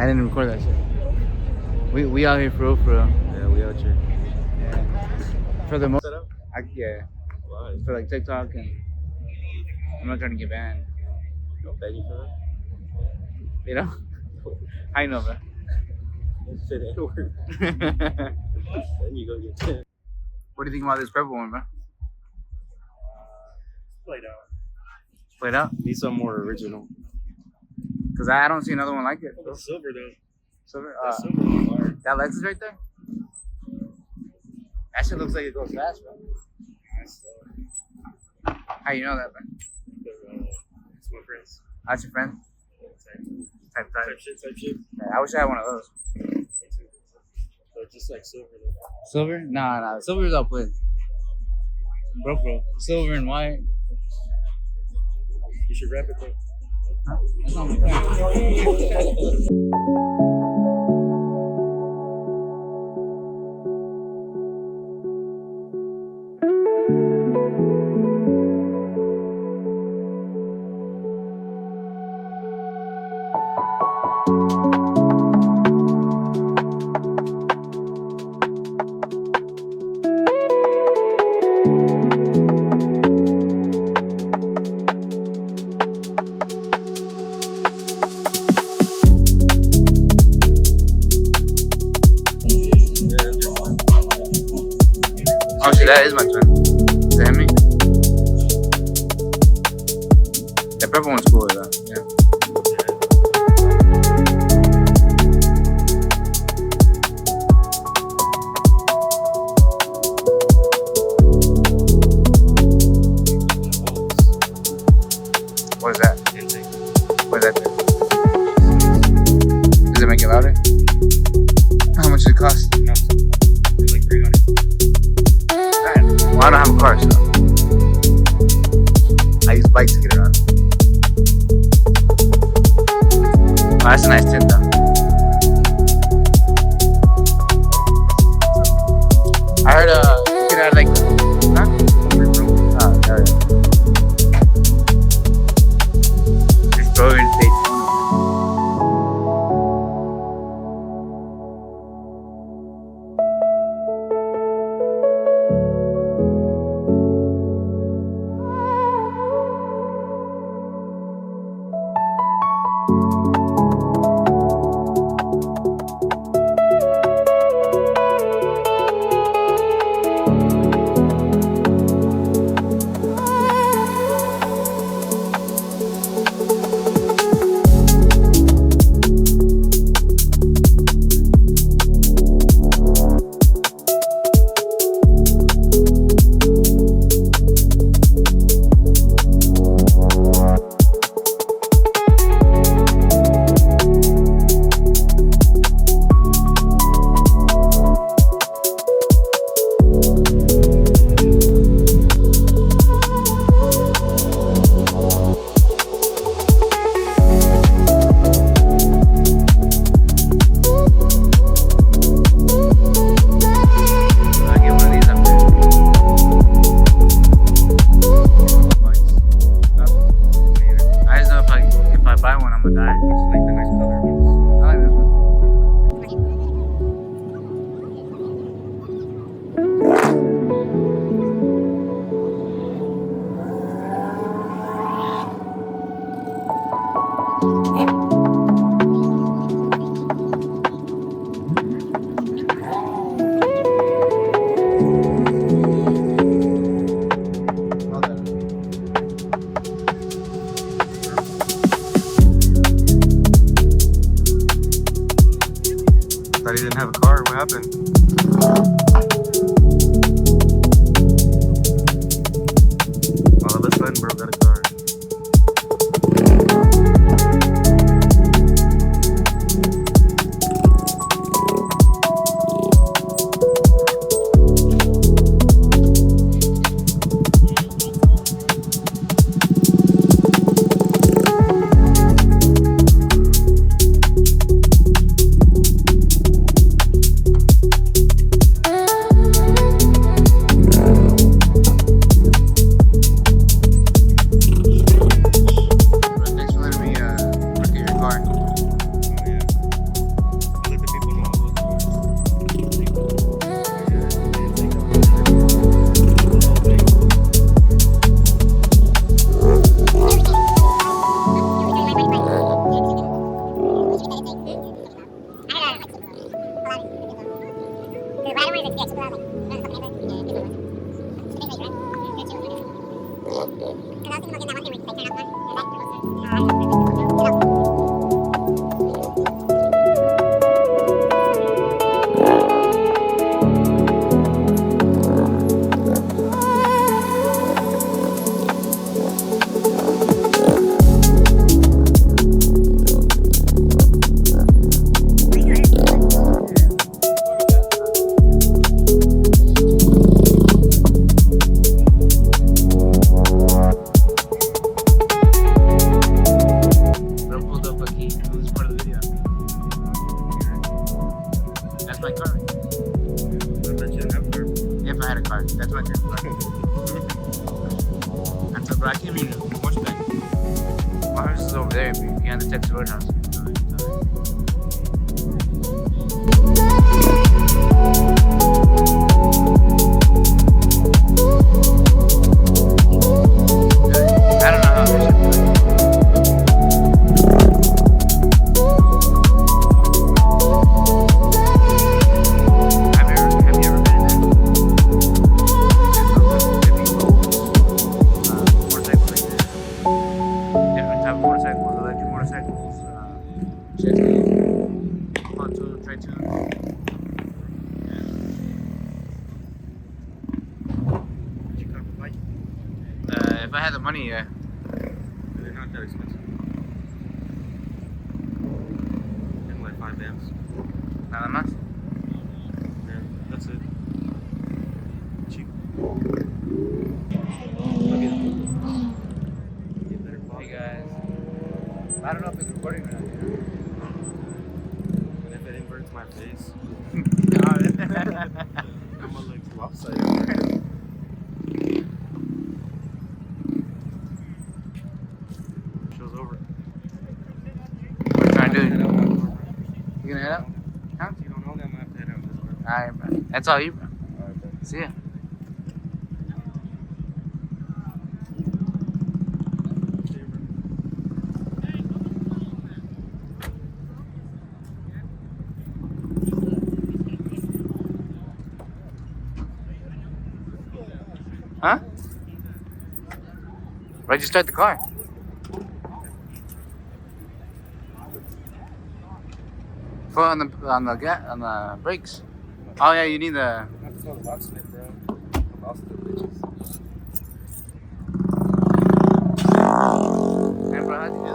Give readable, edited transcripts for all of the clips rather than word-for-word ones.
I didn't record that shit. We out here for real, for real. Yeah, we out here. Yeah. For the most, Set up? yeah. Why? For like TikTok, and I'm not trying to get banned. Don't beg you for that. You know? I know, man. Don't say the N-word. Then you go get banned. What do you think about this purple one, man? Played out. Played out? Need some more original. Cause I don't see another one like it. Oh, silver though. Silver. Silver is hard. That Lexus right there. That shit looks like it goes fast, bro. Nice. How you know that, man? It's my friends. That's your friend. Type. Type shit. Yeah, I wish I had one of those. They're just like silver though. Silver? Nah. Silver is outplayed. Bro. Silver and white. You should wrap it though. Huh? That's not my friend. Oh shit, that is my twin. Is that me? That purple one's cooler though. Yeah. What is that? What is that do? Does it make it louder? How much does it cost? It's like 300. Well, I don't have a car, so I use bike to get around. Oh, that's a nice tint, though. I heard you could add like, huh? Oh, yeah. Just go and say. Thought he didn't have a car. What happened? All of a sudden, bro got a car. Bro pulled up a key. It was part of the video. That's my car. I bet you didn't have a car. If I had a car, that's my car. I told bro, I can't even horseback. My house is over there behind the Texas Roadhouse. I don't know how this should be. Have you ever been in there? Motorcycles like this. Different type of motorcycles, electric motorcycles, jet skis, pontoon, tritoon. Did you cut up a bike? If I had the money, yeah. They're not that expensive. In like 5 amps. Nada más. Yeah, that's it. Cheap. Hey guys. I don't know if it's recording or not. And if it inverts my face, Yeah. I'm gonna look lopsided. Show's over. What you trying to do? You gonna head out? Huh? If you don't know that, I'm gonna have to head out this way. Alright, bro. That's all you, bro. Alright, then. See ya. Huh? Why'd you start the car? For on the brakes. Oh yeah, you need the. I have to throw the box in it, bro. I lost the bitches. Man, bro, how'd you do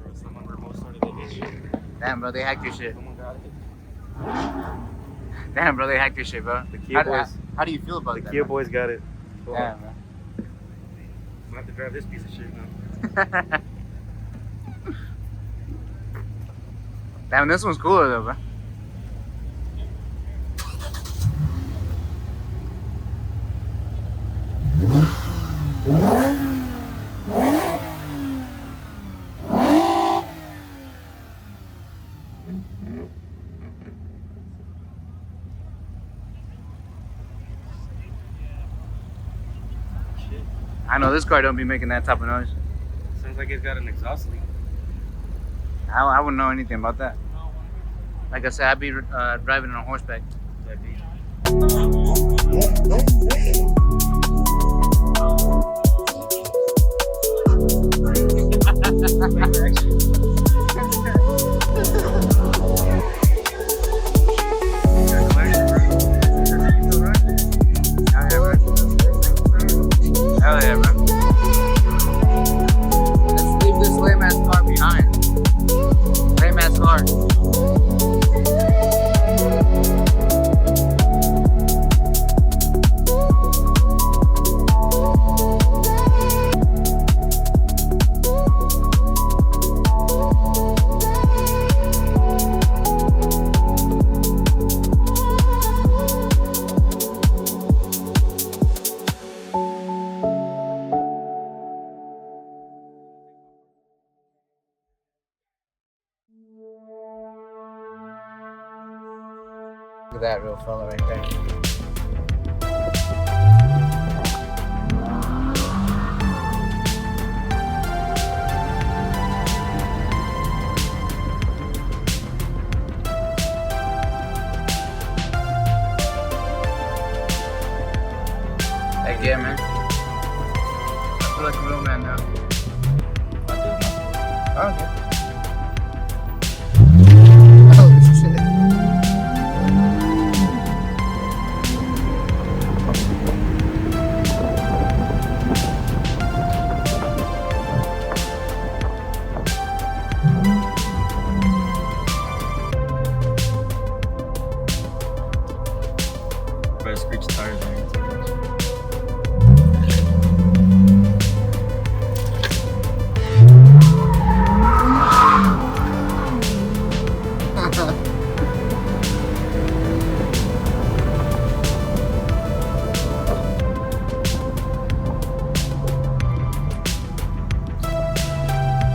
that? Someone remote started the bitch. Damn, bro, they hacked your shit. Someone got it. Damn, bro, they hacked your shit, bro. The Kia boys. How do you feel about The that? Kia bro? boys got it. Well, Damn, bro. I'm gonna have to drive this piece of shit now. Damn, this one's cooler though, bro. Shit. I know this car don't be making that type of noise. Sounds like it's got an exhaust leak. I wouldn't know anything about that. Like I said, I'd be driving on horseback. That beat. Hell yeah, bro. Let's leave this lame ass car behind. Lame ass car. Look at that real fella right there. snowman now. Okay. Oh shit. Better screech tires on your tickets.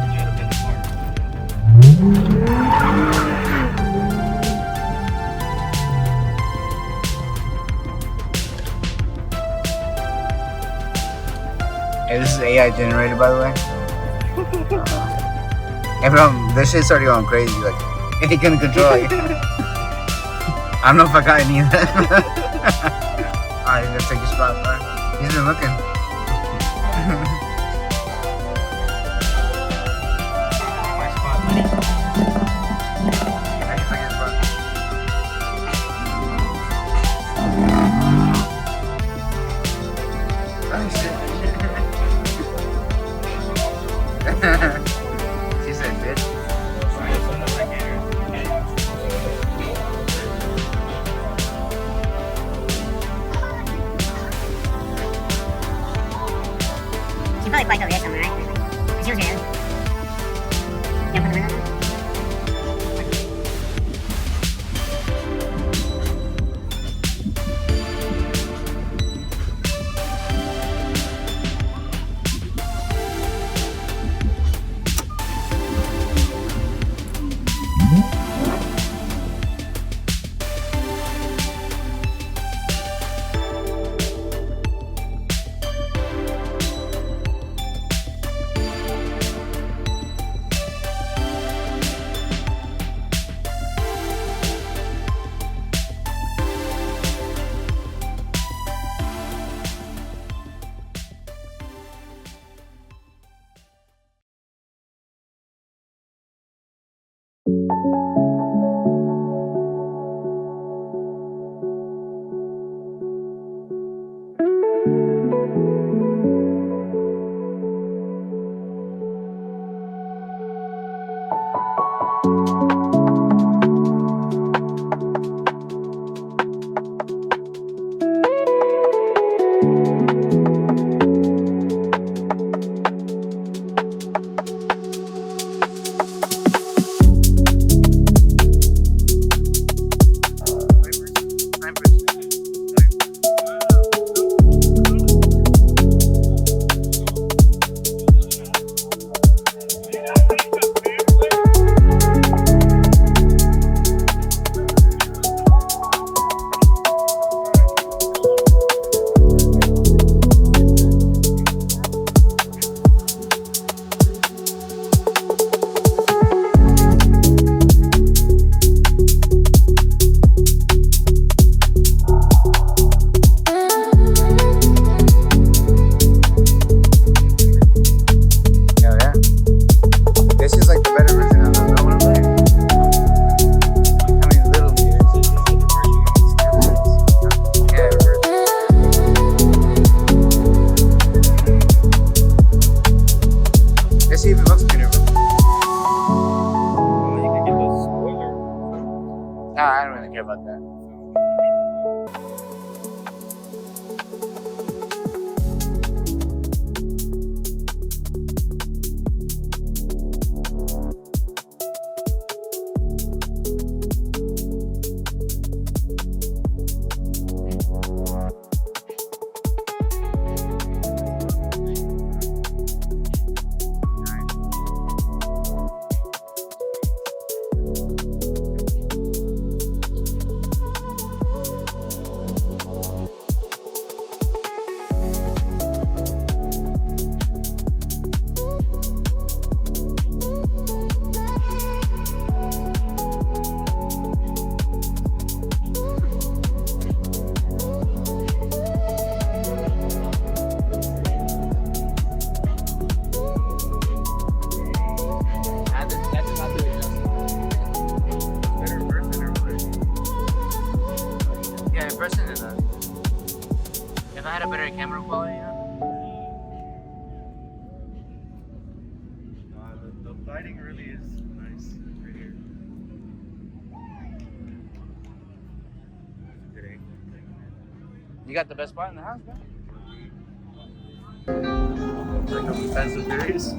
You gotta bend it more. Hey, this is AI generated, by the way. This shit's already going crazy. Like, it ain't gonna control you. I don't know if I got any of that. Alright, he's gonna take your spot, bro. He's been looking. My spot, buddy. Yeah, he's looking, bro. Oh, shit. She said, bitch. She's probably quite over here somewhere, right? She was here. Jump on the window. I don't really care about that. lighting really is nice right here. Good angle. You got the best spot in the house, man. Like I'm Fast and Furious.